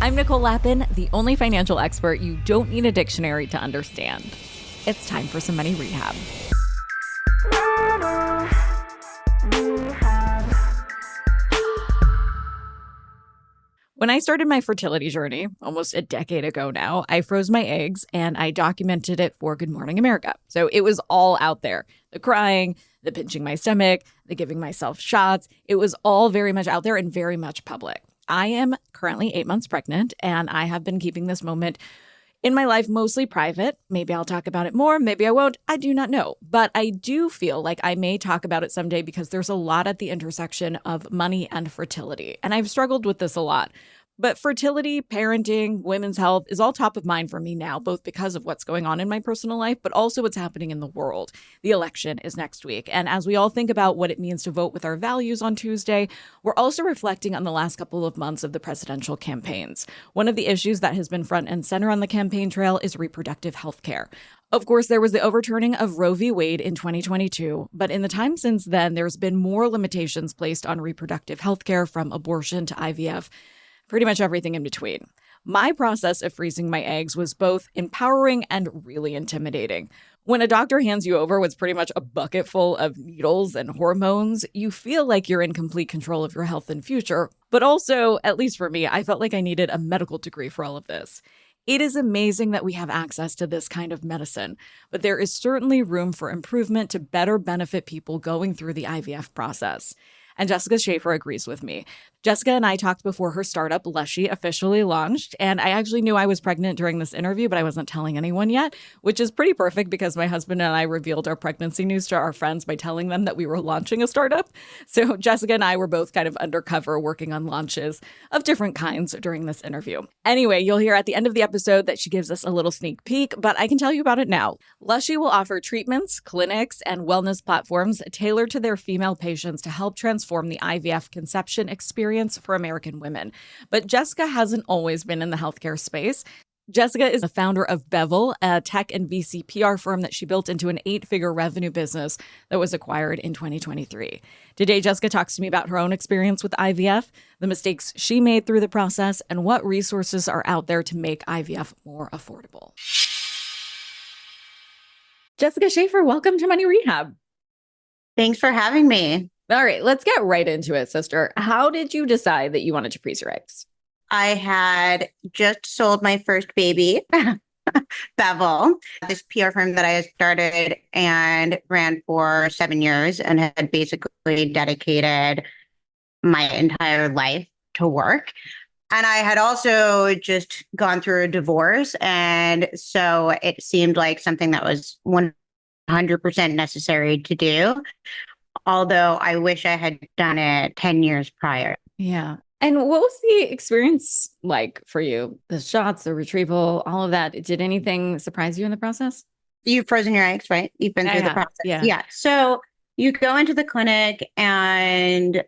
I'm Nicole Lappin, the only financial expert you don't need a dictionary to understand. It's time for some money rehab. When I started my fertility journey, almost a decade ago now, I froze my eggs and I documented it for Good Morning America. So it was all out there. The crying, the pinching my stomach, the giving myself shots. It was all very much out there and very much public. I am currently 8 months pregnant, and I have been keeping this moment in my life mostly private. Maybe I'll talk about it more. Maybe I won't. I do not know. But I do feel like I may talk about it someday because there's a lot at the intersection of money and fertility. And I've struggled with this a lot. But fertility, parenting, women's health is all top of mind for me now, both because of what's going on in my personal life, but also what's happening in the world. The election is next week. And as we all think about what it means to vote with our values on Tuesday, we're also reflecting on the last couple of months of the presidential campaigns. One of the issues that has been front and center on the campaign trail is reproductive health care. Of course, there was the overturning of Roe v. Wade in 2022, but in the time since then, there's been more limitations placed on reproductive health care, from abortion to IVF. Pretty much everything in between. My process of freezing my eggs was both empowering and really intimidating. When a doctor hands you over what's pretty much a bucket full of needles and hormones, you feel like you're in complete control of your health and future. But also, at least for me, I felt like I needed a medical degree for all of this. It is amazing that we have access to this kind of medicine, but there is certainly room for improvement to better benefit people going through the IVF process. And Jessica Schaefer agrees with me. Jessica and I talked before her startup, Lushi, officially launched, and I actually knew I was pregnant during this interview, but I wasn't telling anyone yet, which is pretty perfect because my husband and I revealed our pregnancy news to our friends by telling them that we were launching a startup. So Jessica and I were both kind of undercover working on launches of different kinds during this interview. Anyway, you'll hear at the end of the episode that she gives us a little sneak peek, but I can tell you about it now. Lushi will offer treatments, clinics, and wellness platforms tailored to their female patients to help transform the IVF conception experience for American women. But Jessica hasn't always been in the healthcare space. Jessica is the founder of Bevel, a tech and VC PR firm that she built into an 8-figure revenue business that was acquired in 2023. Today, Jessica talks to me about her own experience with IVF, the mistakes she made through the process, and what resources are out there to make IVF more affordable. Jessica Schaefer, welcome to Money Rehab. Thanks for having me. All right, let's get right into it, sister. How did you decide that you wanted to freeze your eggs? I had just sold my first baby, Bevel, this PR firm that I started and ran for 7 years and had basically dedicated my entire life to work. And I had also just gone through a divorce. And so it seemed like something that was 100% necessary to do. Although I wish I had done it 10 years prior. Yeah. And what was the experience like for you? The shots, the retrieval, all of that. Did anything surprise you in the process? You've frozen your eggs, right? You've been through the process. Yeah. So you go into the clinic and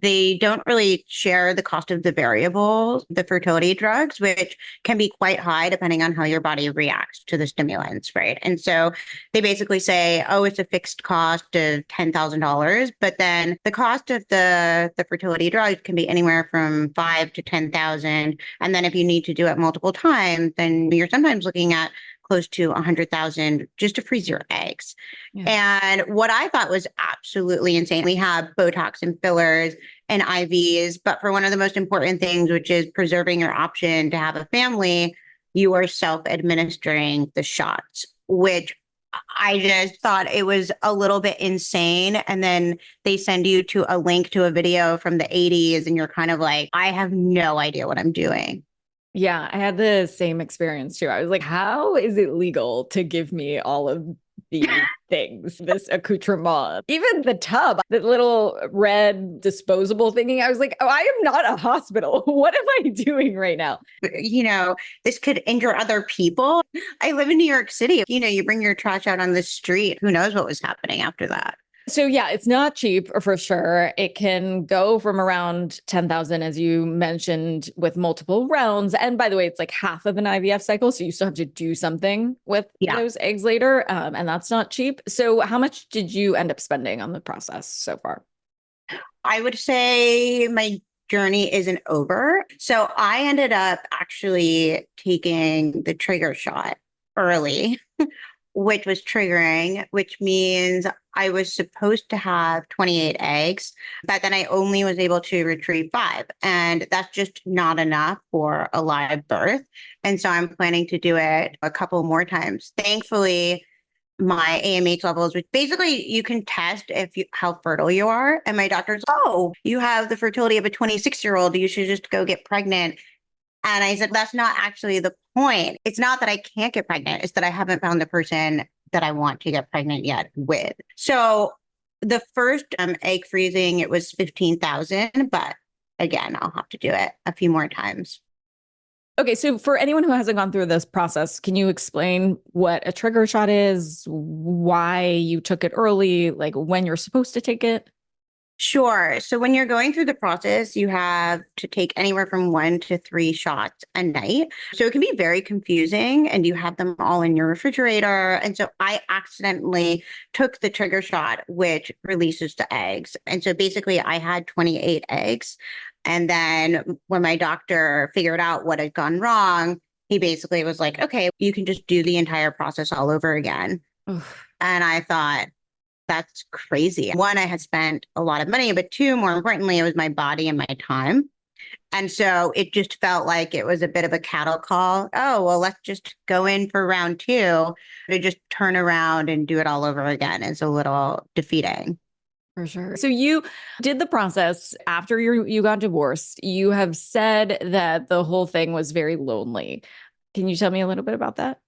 they don't really share the cost of the variables, the fertility drugs, which can be quite high depending on how your body reacts to the stimulants, right? And so they basically say, oh, it's a fixed cost of $10,000, but then the cost of the fertility drugs can be anywhere from $5,000 to $10,000. And then if you need to do it multiple times, then you're sometimes looking at close to $100,000 just to freeze your eggs. Yeah. And what I thought was absolutely insane, we have Botox and fillers and IVs, but for one of the most important things, which is preserving your option to have a family, you are self-administering the shots, which I just thought it was a little bit insane. And then they send you to a link to a video from the 80s and you're kind of like, I have no idea what I'm doing. Yeah, I had the same experience too. I was like, how is it legal to give me all of these things, this accoutrement? Even the tub, the little red disposable thingy. I was like, oh, I am not a hospital. What am I doing right now? You know, this could injure other people. I live in New York City. You know, you bring your trash out on the street. Who knows what was happening after that? So yeah, it's not cheap for sure. It can go from around 10,000, as you mentioned, with multiple rounds. And by the way, it's like half of an IVF cycle. So you still have to do something with those eggs later. And that's not cheap. So how much did you end up spending on the process so far? I would say my journey isn't over. So I ended up actually taking the trigger shot early, which was triggering, which means I was supposed to have 28 eggs, but then I only was able to retrieve 5. And that's just not enough for a live birth. And so I'm planning to do it a couple more times. Thankfully, my AMH levels, which basically you can test how fertile you are. And my doctor's, oh, you have the fertility of a 26-year-old. You should just go get pregnant. And I said, that's not actually the point. It's not that I can't get pregnant. It's that I haven't found the person that I want to get pregnant yet with. So the first egg freezing, it was 15,000. But again, I'll have to do it a few more times. Okay, so for anyone who hasn't gone through this process, can you explain what a trigger shot is, why you took it early, like when you're supposed to take it? Sure. So when you're going through the process, you have to take anywhere from 1 to 3 shots a night. So it can be very confusing and you have them all in your refrigerator. And so I accidentally took the trigger shot, which releases the eggs. And so basically I had 28 eggs. And then when my doctor figured out what had gone wrong, he basically was like, okay, you can just do the entire process all over again. Oof. And I thought, that's crazy. One, I had spent a lot of money, but 2, more importantly, it was my body and my time. And so it just felt like it was a bit of a cattle call. Oh, well, let's just go in for round 2 to just turn around and do it all over again. It's a little defeating. For sure. So you did the process after you got divorced. You have said that the whole thing was very lonely. Can you tell me a little bit about that?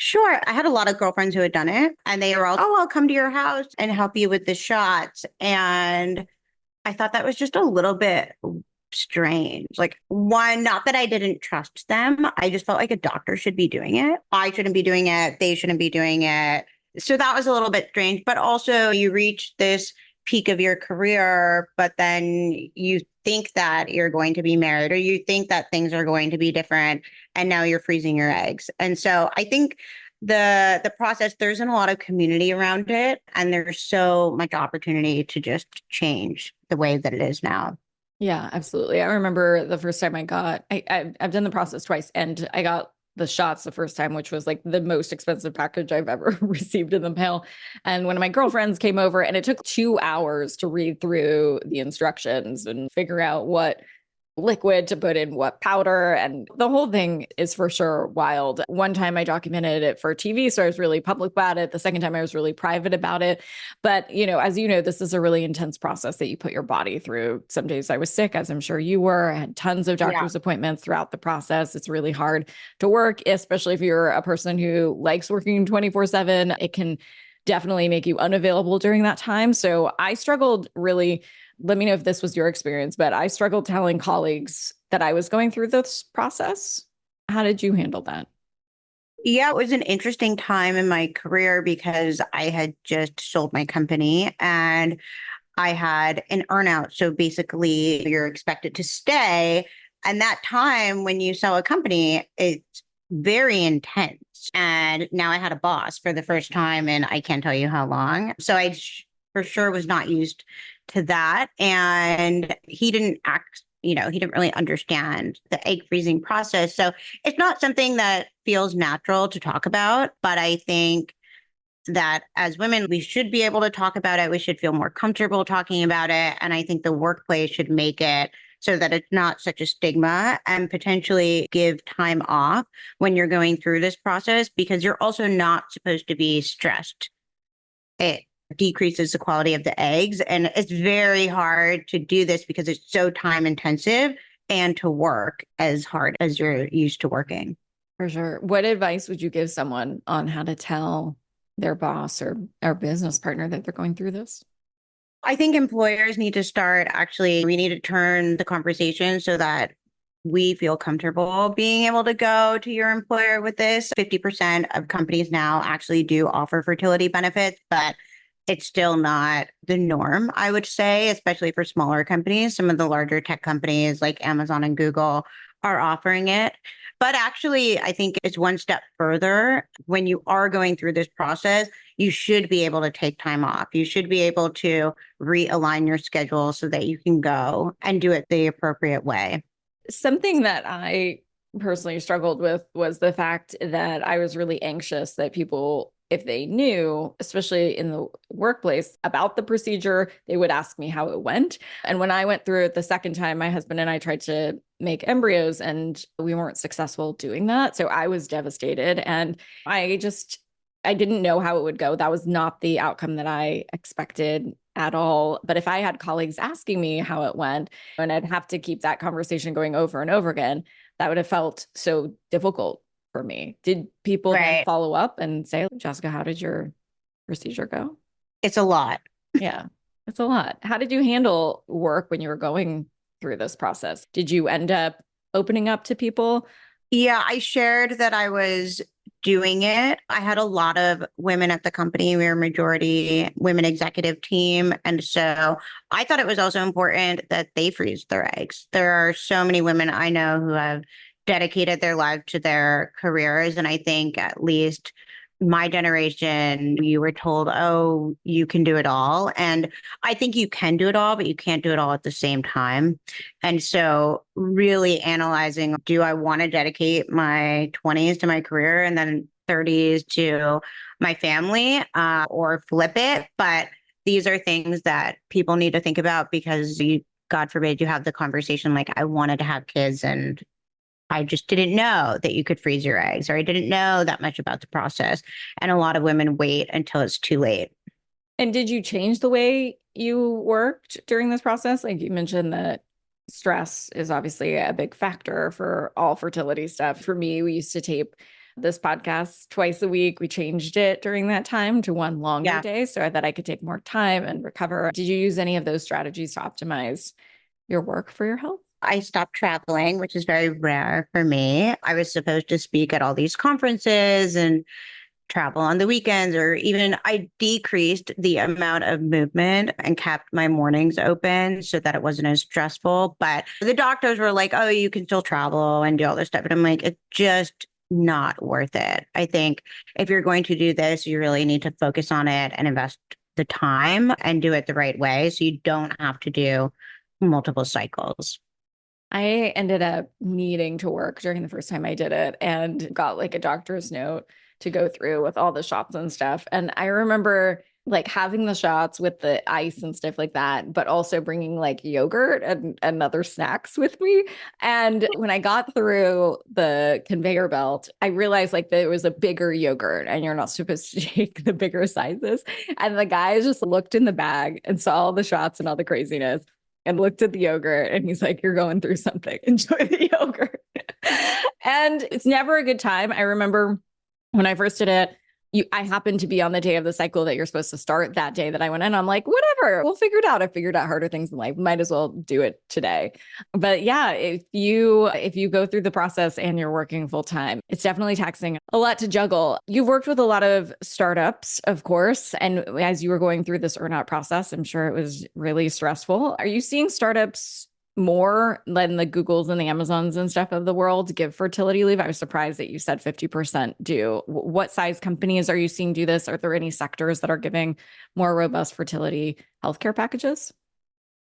Sure. I had a lot of girlfriends who had done it and they were all, oh, I'll come to your house and help you with the shots. And I thought that was just a little bit strange. Like, one, not that I didn't trust them. I just felt like a doctor should be doing it. I shouldn't be doing it. They shouldn't be doing it. So that was a little bit strange. But also, you reach this peak of your career, but then you think that you're going to be married or you think that things are going to be different. And now you're freezing your eggs. And so I think the process, there isn't a lot of community around it. And there's so much opportunity to just change the way that it is now. Yeah, absolutely. I remember the first time I've done the process twice and I got the shots the first time, which was like the most expensive package I've ever received in the mail. And one of my girlfriends came over and it took 2 hours to read through the instructions and figure out what liquid to put in what powder. And the whole thing is for sure wild. One time I documented it for TV, so I was really public about it. The second time I was really private about it. But, as you know, this is a really intense process that you put your body through. Some days I was sick, as I'm sure you were. I had tons of doctor's appointments throughout the process. It's really hard to work, especially if you're a person who likes working 24/7. It can definitely make you unavailable during that time. So I struggled really. Let me know if this was your experience, but I struggled telling colleagues that I was going through this process. How did you handle that? Yeah, it was an interesting time in my career because I had just sold my company and I had an earnout. So basically, you're expected to stay. And that time when you sell a company, it's very intense. And now I had a boss for the first time, and I can't tell you how long. So for sure was not used to that. And he didn't he didn't really understand the egg freezing process. So it's not something that feels natural to talk about. But I think that as women, we should be able to talk about it. We should feel more comfortable talking about it. And I think the workplace should make it so that it's not such a stigma and potentially give time off when you're going through this process because you're also not supposed to be stressed. It decreases the quality of the eggs. And it's very hard to do this because it's so time intensive and to work as hard as you're used to working. For sure. What advice would you give someone on how to tell their boss or business partner that they're going through this? I think employers need to we need to turn the conversation so that we feel comfortable being able to go to your employer with this. 50% of companies now actually do offer fertility benefits, but it's still not the norm, I would say, especially for smaller companies. Some of the larger tech companies like Amazon and Google are offering it. But actually, I think it's one step further. When you are going through this process, you should be able to take time off. You should be able to realign your schedule so that you can go and do it the appropriate way. Something that I personally struggled with was the fact that I was really anxious that people, if they knew, especially in the workplace, about the procedure, they would ask me how it went. And when I went through it the second time, my husband and I tried to make embryos and we weren't successful doing that. So I was devastated. And I didn't know how it would go. That was not the outcome that I expected at all. But if I had colleagues asking me how it went, and I'd have to keep that conversation going over and over again, that would have felt so difficult for me. Did people then follow up and say, Jessica, how did your procedure go? It's a lot. Yeah, it's a lot. How did you handle work when you were going through this process? Did you end up opening up to people? Yeah, I shared that I was doing it. I had a lot of women at the company. We were a majority women executive team. And so I thought it was also important that they freeze their eggs. There are so many women I know who have dedicated their life to their careers. And I think at least my generation, you were told, oh, you can do it all. And I think you can do it all, but you can't do it all at the same time. And so really analyzing, do I want to dedicate my 20s to my career and then 30s to my family, or flip it? But these are things that people need to think about because God forbid, you have the conversation like, I wanted to have kids and I just didn't know that you could freeze your eggs, or I didn't know that much about the process. And a lot of women wait until it's too late. And did you change the way you worked during this process? Like you mentioned that stress is obviously a big factor for all fertility stuff. For me, we used to tape this podcast twice a week. We changed it during that time to one longer day so that I could take more time and recover. Did you use any of those strategies to optimize your work for your health? I stopped traveling, which is very rare for me. I was supposed to speak at all these conferences and travel on the weekends, or even I decreased the amount of movement and kept my mornings open so that it wasn't as stressful. But the doctors were like, oh, you can still travel and do all this stuff. And I'm like, it's just not worth it. I think if you're going to do this, you really need to focus on it and invest the time and do it the right way so you don't have to do multiple cycles. I ended up needing to work during the first time I did it and got like a doctor's note to go through with all the shots and stuff. And I remember like having the shots with the ice and stuff like that, but also bringing like yogurt and other snacks with me. And when I got through the conveyor belt, I realized like there was a bigger yogurt and you're not supposed to take the bigger sizes. And the guy just looked in the bag and saw all the shots and all the craziness and looked at the yogurt and he's like, you're going through something. Enjoy the yogurt. And it's never a good time. I remember when I first did it, I happened to be on the day of the cycle that you're supposed to start that day that I went in. I'm like, whatever, we'll figure it out. I figured out harder things in life. Might as well do it today. But yeah, if you go through the process and you're working full time, it's definitely taxing, a lot to juggle. You've worked with a lot of startups, of course. And as you were going through this earn out process, I'm sure it was really stressful. Are you seeing startups more than the Googles and the Amazons and stuff of the world give fertility leave? I was surprised that you said 50% do. What size companies are you seeing do this? Are there any sectors that are giving more robust fertility healthcare packages?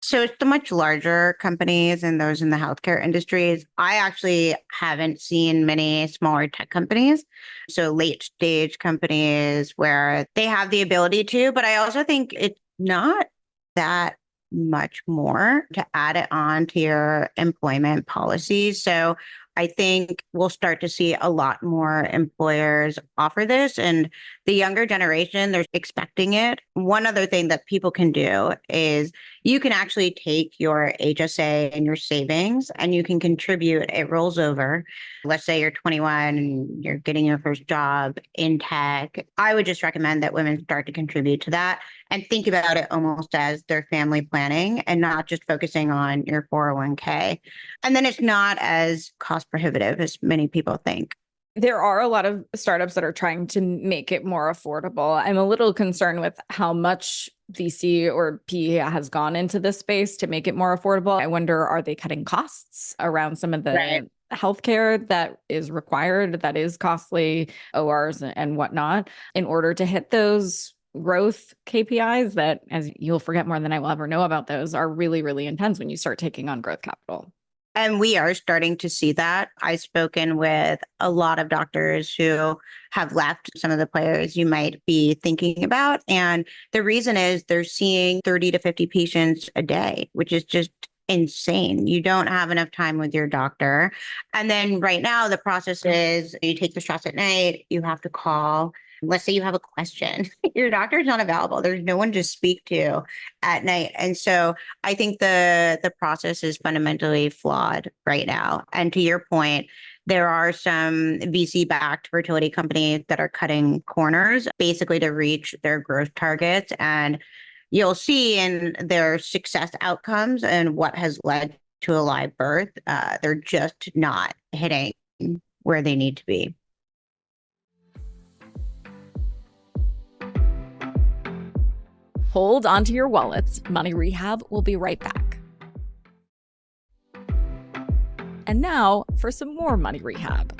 So it's the much larger companies and those in the healthcare industries. I actually haven't seen many smaller tech companies. So late stage companies where they have the ability to, but I also think it's not that much more to add it on to your employment policies. So I think we'll start to see a lot more employers offer this, and the younger generation, they're expecting it. One other thing that people can do is you can actually take your HSA and your savings and you can contribute. It rolls over. Let's say you're 21 and you're getting your first job in tech. I would just recommend that women start to contribute to that and think about it almost as their family planning and not just focusing on your 401k. And then it's not as cost prohibitive as many people think. There are a lot of startups that are trying to make it more affordable. I'm a little concerned with how much VC or PE has gone into this space to make it more affordable. I wonder, are they cutting costs around some of the healthcare that is required, that is costly, ORs and whatnot, in order to hit those growth KPIs that, as you'll forget more than I will ever know about those, are really, really intense when you start taking on growth capital. And we are starting to see that. I've spoken with a lot of doctors who have left some of the players you might be thinking about. And the reason is they're seeing 30 to 50 patients a day, which is just insane. You don't have enough time with your doctor. And then right now, the process is you take the shots at night, you have to call. Let's say you have a question, your doctor is not available. There's no one to speak to at night. And so I think the process is fundamentally flawed right now. And to your point, there are some VC-backed fertility companies that are cutting corners basically to reach their growth targets. And you'll see in their success outcomes and what has led to a live birth, they're just not hitting where they need to be. Hold onto your wallets. Money Rehab will be right back. And now for some more Money Rehab.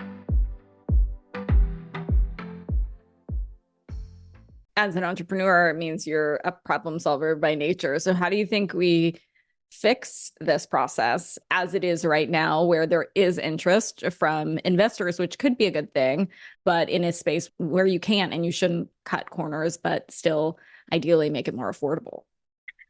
As an entrepreneur, it means you're a problem solver by nature. So how do you think we fix this process as it is right now, where there is interest from investors, which could be a good thing, but in a space where you can't and you shouldn't cut corners, but still ideally make it more affordable?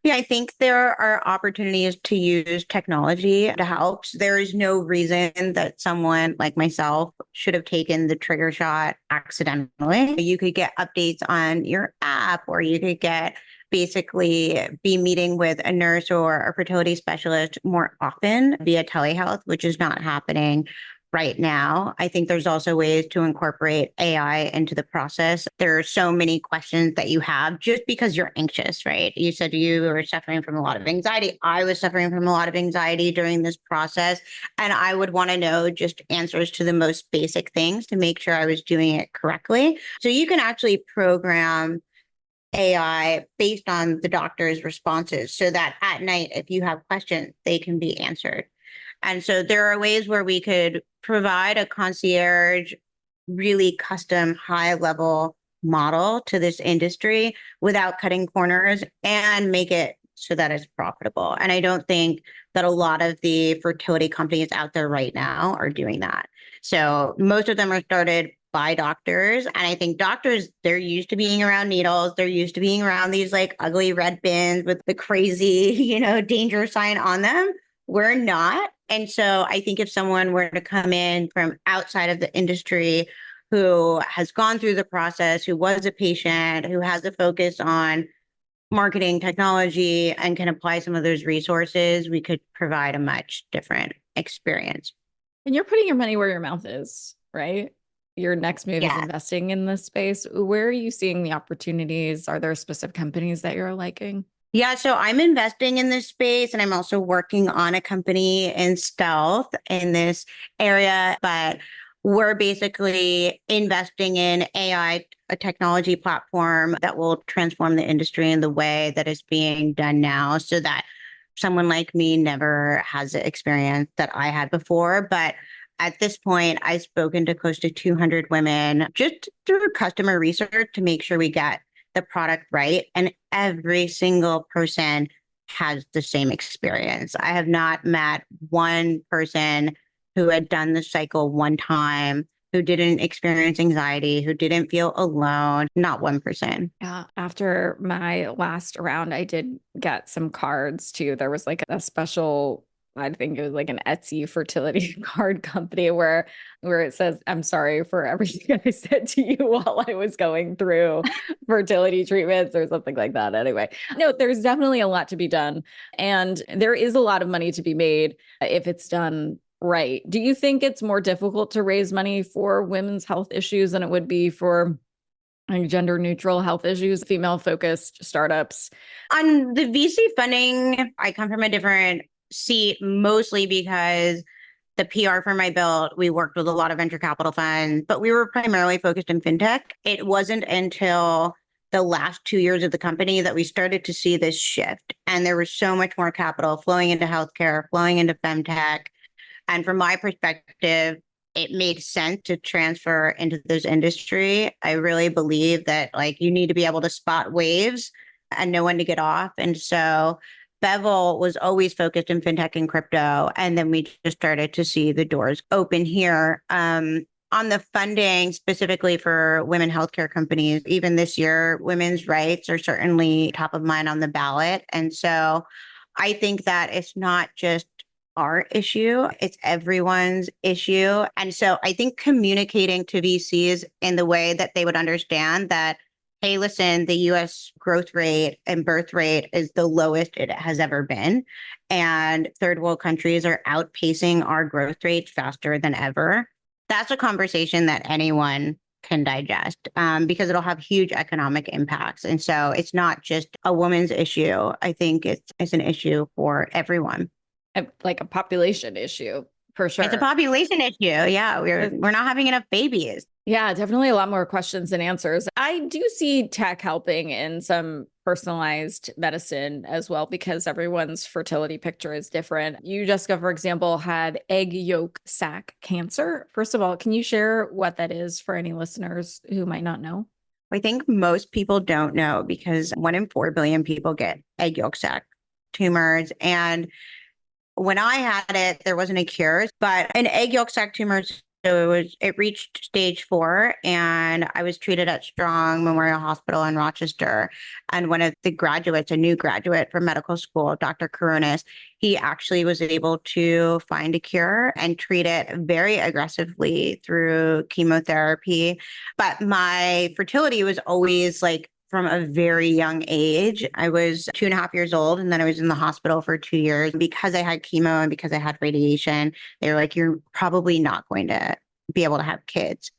Yeah, I think there are opportunities to use technology to help. There is no reason that someone like myself should have taken the trigger shot accidentally. You could get updates on your app, or you could basically be meeting with a nurse or a fertility specialist more often via telehealth, which is not happening right now. I think there's also ways to incorporate AI into the process. There are so many questions that you have just because you're anxious, right? You said you were suffering from a lot of anxiety. I was suffering from a lot of anxiety during this process. And I would want to know just answers to the most basic things to make sure I was doing it correctly. So you can actually program AI based on the doctor's responses so that at night, if you have questions, they can be answered. And so there are ways where we could provide a concierge, really custom, high level model to this industry without cutting corners and make it so that it's profitable. And I don't think that a lot of the fertility companies out there right now are doing that. So most of them are started by doctors. And I think doctors, they're used to being around needles. They're used to being around these like ugly red bins with the crazy, danger sign on them. We're not. And so I think if someone were to come in from outside of the industry who has gone through the process, who was a patient, who has a focus on marketing technology and can apply some of those resources, we could provide a much different experience. And you're putting your money where your mouth is, right? Your next move is investing in this space. Where are you seeing the opportunities? Are there specific companies that you're liking? Yeah, so I'm investing in this space, and I'm also working on a company in stealth in this area, but we're basically investing in AI, a technology platform that will transform the industry in the way that is being done now, so that someone like me never has the experience that I had before. But at this point, I've spoken to close to 200 women just through customer research to make sure we get the product right. And every single person has the same experience. I have not met one person who had done the cycle one time, who didn't experience anxiety, who didn't feel alone. Not one person. Yeah. After my last round, I did get some cards too. There was like a special, I think it was like an Etsy fertility card company where it says, "I'm sorry for everything I said to you while I was going through fertility treatments," or something like that. Anyway, no, there's definitely a lot to be done. And there is a lot of money to be made if it's done right. Do you think it's more difficult to raise money for women's health issues than it would be for gender neutral health issues, female focused startups? On the VC funding, I come from a different seat, mostly because the PR firm I built, we worked with a lot of venture capital funds, but we were primarily focused in fintech. It wasn't until the last 2 years of the company that we started to see this shift. And there was so much more capital flowing into healthcare, flowing into femtech. And from my perspective, it made sense to transfer into this industry. I really believe that like you need to be able to spot waves and know when to get off. And so Bevel was always focused in fintech and crypto. And then we just started to see the doors open here. On the funding specifically for women healthcare companies, even this year, women's rights are certainly top of mind on the ballot. And so I think that it's not just our issue, it's everyone's issue. And so I think communicating to VCs in the way that they would understand that, hey, listen, the US growth rate and birth rate is the lowest it has ever been. And third world countries are outpacing our growth rate faster than ever. That's a conversation that anyone can digest because it'll have huge economic impacts. And so it's not just a woman's issue. I think it's an issue for everyone. Like a population issue, for sure. It's a population issue. Yeah, we're not having enough babies. Yeah, definitely a lot more questions than answers. I do see tech helping in some personalized medicine as well, because everyone's fertility picture is different. You, Jessica, for example, had egg yolk sac cancer. First of all, can you share what that is for any listeners who might not know? I think most people don't know because 1 in 4 billion people get egg yolk sac tumors. And when I had it, there wasn't a cure, but an egg yolk sac tumor, so it reached stage 4, and I was treated at Strong Memorial Hospital in Rochester. And one of the graduates, a new graduate from medical school, Dr. Koronis, he actually was able to find a cure and treat it very aggressively through chemotherapy. But my fertility was always like from a very young age. I was 2.5 years old, and then I was in the hospital for 2 years because I had chemo and because I had radiation. They were like, you're probably not going to be able to have kids.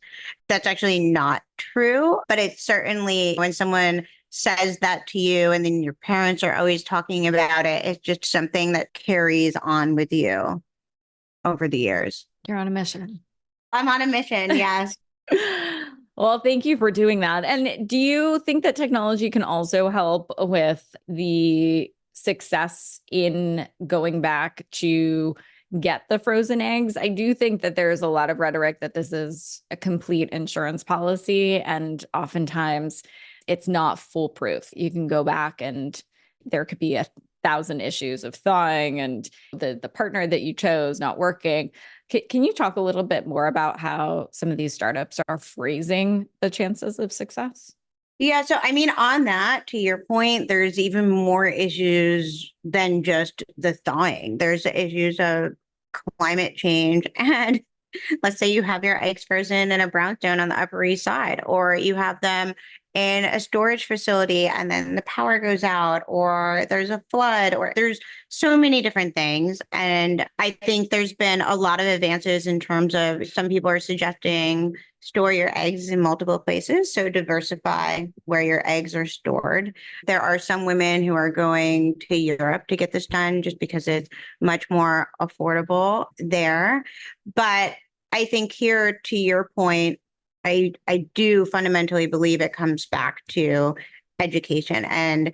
That's actually not true, but it's certainly when someone says that to you and then your parents are always talking about it, it's just something that carries on with you over the years. You're on a mission. I'm on a mission, yes. Well, thank you for doing that. And do you think that technology can also help with the success in going back to get the frozen eggs? I do think that there's a lot of rhetoric that this is a complete insurance policy, and oftentimes it's not foolproof. You can go back and there could be 1,000 issues of thawing and the partner that you chose not working. Can you talk a little bit more about how some of these startups are phrasing the chances of success? Yeah. So, I mean, on that, to your point, there's even more issues than just the thawing. There's the issues of climate change. And let's say you have your eggs frozen in a brownstone on the Upper East Side, or you have them in a storage facility and then the power goes out, or there's a flood, or there's so many different things. And I think there's been a lot of advances in terms of some people are suggesting store your eggs in multiple places. So diversify where your eggs are stored. There are some women who are going to Europe to get this done just because it's much more affordable there. But I think here, to your point, I do fundamentally believe it comes back to education. And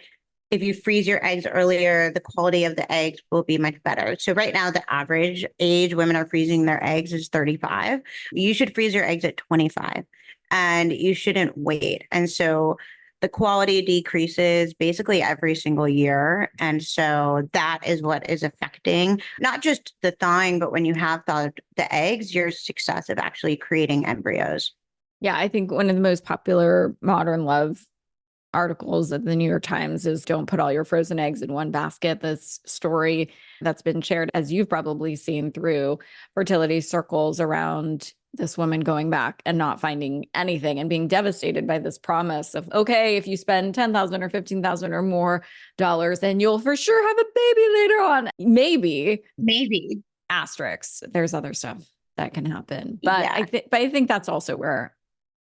if you freeze your eggs earlier, the quality of the eggs will be much better. So right now, the average age women are freezing their eggs is 35. You should freeze your eggs at 25, and you shouldn't wait. And so the quality decreases basically every single year. And so that is what is affecting not just the thawing, but when you have thawed the eggs, your success of actually creating embryos. Yeah, I think one of the most popular modern love articles at the New York Times is don't put all your frozen eggs in one basket. This story that's been shared, as you've probably seen through fertility circles, around this woman going back and not finding anything and being devastated by this promise of, okay, if you spend 10,000 or 15,000 or more dollars, then you'll for sure have a baby later on. Maybe asterisks. There's other stuff that can happen. But yeah. I think that's also where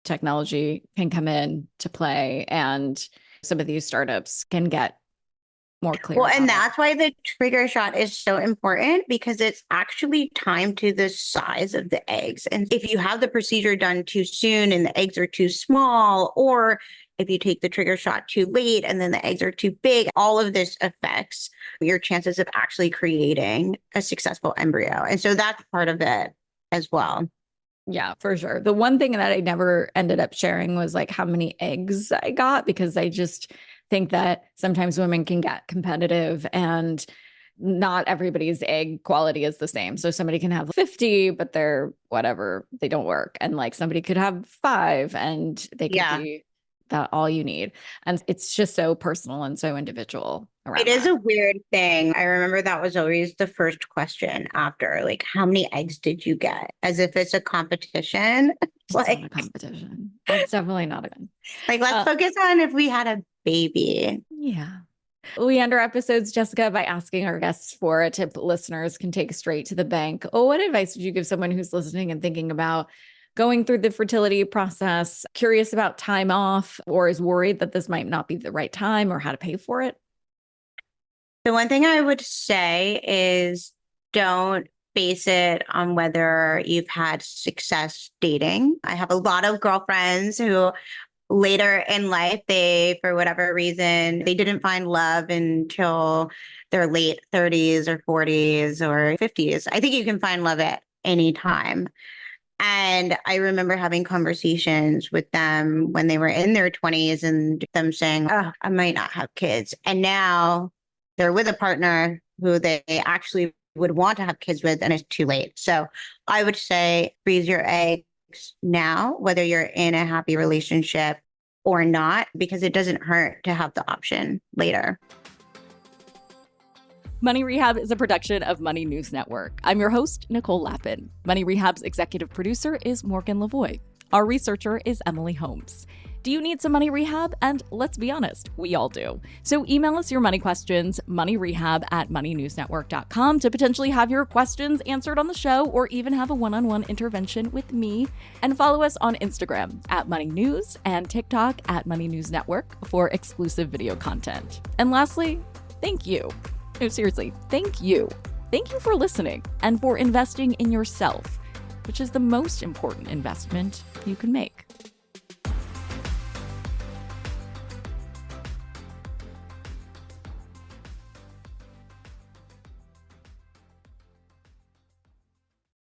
technology can come in to play, and some of these startups can get more clear. Well, and that's why the trigger shot is so important, because it's actually timed to the size of the eggs. And if you have the procedure done too soon and the eggs are too small, or if you take the trigger shot too late and then the eggs are too big, all of this affects your chances of actually creating a successful embryo. And so that's part of it as well. Yeah, for sure. The one thing that I never ended up sharing was like how many eggs I got, because I just think that sometimes women can get competitive and not everybody's egg quality is the same. So somebody can have 50, but they're whatever, they don't work. And like somebody could have 5 and they could be that all you need. And it's just so personal and so individual around It is a weird thing. I remember that was always the first question after, like, how many eggs did you get? As if it's a competition. It's like, not a competition. It's definitely not a good. Like, let's focus on if we had a baby. Yeah. We end our episodes, Jessica, by asking our guests for a tip listeners can take straight to the bank. Oh, what advice would you give someone who's listening and thinking about going through the fertility process, curious about time off, or is worried that this might not be the right time or how to pay for it? The one thing I would say is don't base it on whether you've had success dating. I have a lot of girlfriends who later in life, for whatever reason, they didn't find love until their late 30s or 40s or 50s. I think you can find love at any time. And I remember having conversations with them when they were in their 20s and them saying, oh, I might not have kids. And now they're with a partner who they actually would want to have kids with, and it's too late. So I would say freeze your eggs now, whether you're in a happy relationship or not, because it doesn't hurt to have the option later. Money Rehab is a production of Money News Network. I'm your host, Nicole Lappin. Money Rehab's executive producer is Morgan Lavoie. Our researcher is Emily Holmes. Do you need some money rehab? And let's be honest, we all do. So email us your money questions, moneyrehab@moneynewsnetwork.com, to potentially have your questions answered on the show or even have a one-on-one intervention with me. And follow us on Instagram @moneynews and TikTok @moneynewsnetwork for exclusive video content. And lastly, thank you. No, seriously, thank you. Thank you for listening and for investing in yourself, which is the most important investment you can make.